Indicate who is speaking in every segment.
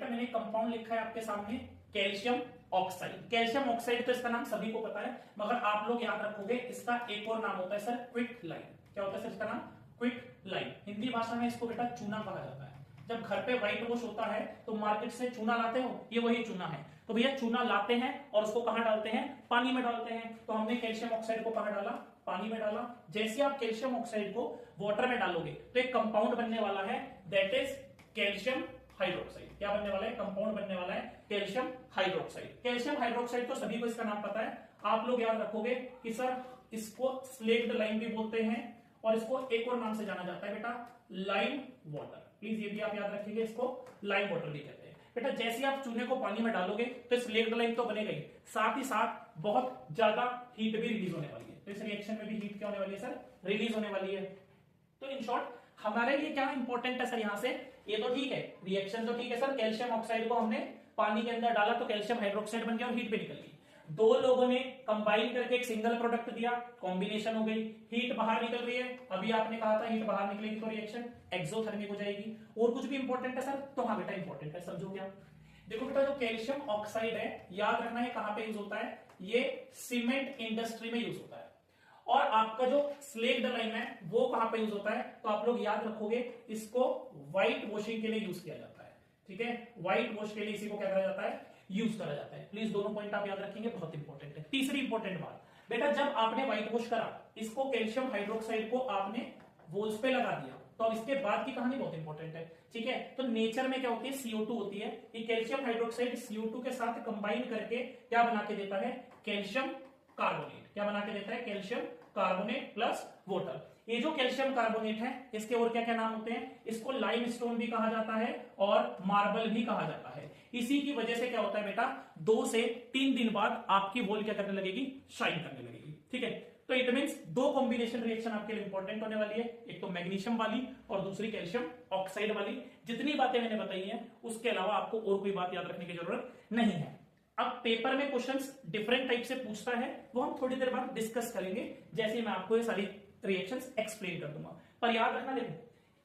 Speaker 1: बेटा मैंने कंपाउंड लिखा है आपके सामने, कैल्शियम ऑक्साइड। कैल्शियम ऑक्साइड तो इसका नाम सभी को पता है, मगर आप लोग याद रखोगे इसका एक और नाम होता है सर, क्विक लाइम। क्या होता है सर इसका नाम? Quick lime. हिंदी भाषा में इसको बेटा चूना कहा जाता है। जब घर पे व्हाइट वॉश होता है तो मार्केट से चूना लाते हो, ये वही चूना है। तो भैया चूना लाते हैं और उसको कहां डालते हैं? पानी में डालते हैं। तो हमने कैल्शियम ऑक्साइड को कहां डाला? पानी में डाला। जैसे आप कैल्शियम ऑक्साइड को वाटर में डालोगे तो एक कंपाउंड बनने वाला है, दैट इज कैल्शियम हाइड्रोक्साइड। क्या बनने वाला है? कंपाउंड बनने वाला है कैल्शियम हाइड्रोक्साइड। कैल्शियम हाइड्रोक्साइड तो सभी को इसका नाम पता है। आप लोग याद रखोगे कि सर इसको स्लेक्ड लाइम भी बोलते हैं और इसको एक और नाम से जाना जाता है बेटा, लाइम वाटर। प्लीज ये भी आप याद रखिएगा, इसको लाइम वाटर भी कहते हैं। बेटा जैसे आप चूने को पानी में डालोगे तो स्लेक्ड लाइम तो बनेगा ही, साथ ही साथ बहुत ज्यादा हीट भी रिलीज होने वाली है। तो इस रिएक्शन में भी हीट क्या होने वाली है सर? रिलीज होने वाली है। तो इन शॉर्ट हमारे लिए क्या इंपॉर्टेंट है सर यहां से? ये तो ठीक है, रिएक्शन तो ठीक है सर, कैल्शियम ऑक्साइड को हमने पानी के अंदर डाला तो कैल्शियम हाइड्रोक्साइड बन गया और हीट भी निकल गई। दो लोगों ने कंबाइन करके एक सिंगल प्रोडक्ट दिया, कॉम्बिनेशन हो गई, हीट बाहर निकल रही है। अभी आपने कहा था हीट बाहर निकलेगी तो रिएक्शन एक्सोथर्मिक हो जाएगी। और कुछ भी इंपॉर्टेंट है सर? तो हाँ बेटा इंपॉर्टेंट है, समझो क्या। देखो बेटा जो कैल्शियम ऑक्साइड है, याद रखना है कहां पे यूज होता है? ये सीमेंट इंडस्ट्री में यूज होता है। और आपका जो स्लेक्ड लाइम है वो कहां पे यूज होता है? तो आप लोग याद रखोगे इसको व्हाइट वॉशिंग के लिए यूज किया जाता है। ठीक है, व्हाइट वॉश के लिए इसी को क्या करा जाता है? यूज करा जाता है। प्लीज दोनों पॉइंट आप याद रखेंगे, बहुत इंपॉर्टेंट है। तीसरी इंपॉर्टेंट बात बेटा, जब आपने व्हाइट वॉश करा, इसको कैल्शियम हाइड्रोक्साइड को आपने वॉल्स पे लगा दिया, तो अब इसके बाद की कहानी बहुत इंपॉर्टेंट है। ठीक है, तो नेचर में क्या होती है? CO2 होती है। ये कैल्शियम हाइड्रोक्साइड CO2 के साथ कंबाइन करके क्या बना के देता है? Calcium carbonate. क्या बना के देता है? Calcium carbonate plus water. ये जो कैल्शियम कार्बोनेट है, इसके और क्या क्या नाम होते हैं? इसको लाइम स्टोन भी कहा जाता है और मार्बल भी कहा जाता है। इसी की वजह से क्या होता है बेटा, 2 से 3 दिन बाद आपकी वॉल क्या करने लगेगी? शाइन करने लगेगी। ठीक है, तो इट मींस दो कॉम्बिनेशन रिएक्शन आपके लिए इंपॉर्टेंट होने वाली है, एक तो मैग्नीशियम वाली और दूसरी कैल्शियम ऑक्साइड वाली। जितनी बातें मैंने बताई हैं उसके अलावा आपको और कोई बात याद रखने की जरूरत नहीं है। अब पेपर में क्वेश्चंस डिफरेंट टाइप से पूछता है, वो हम थोड़ी देर बाद डिस्कस करेंगे, जैसे मैं आपको ये सारी रिएक्शंस एक्सप्लेन कर दूंगा। पर याद रखना, देखो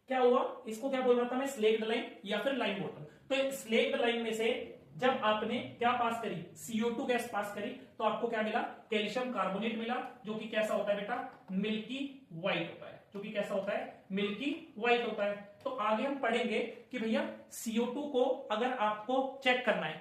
Speaker 1: क्या हुआ, इसको क्या बोल रहा था मैं? स्लेक्ड लाइम या फिर लाइम वाटर। तो स्लेक्ड लाइम में से जब आपने क्या पास करी? CO2 गैस पास करी, तो आपको क्या मिला? कैल्शियम कार्बोनेट मिला, जो कि कैसा होता है बेटा? मिल्की व्हाइट होता है। जो कि कैसा होता है? मिल्की व्हाइट होता है। तो आगे हम पढ़ेंगे कि भैया CO2 को अगर आपको चेक करना है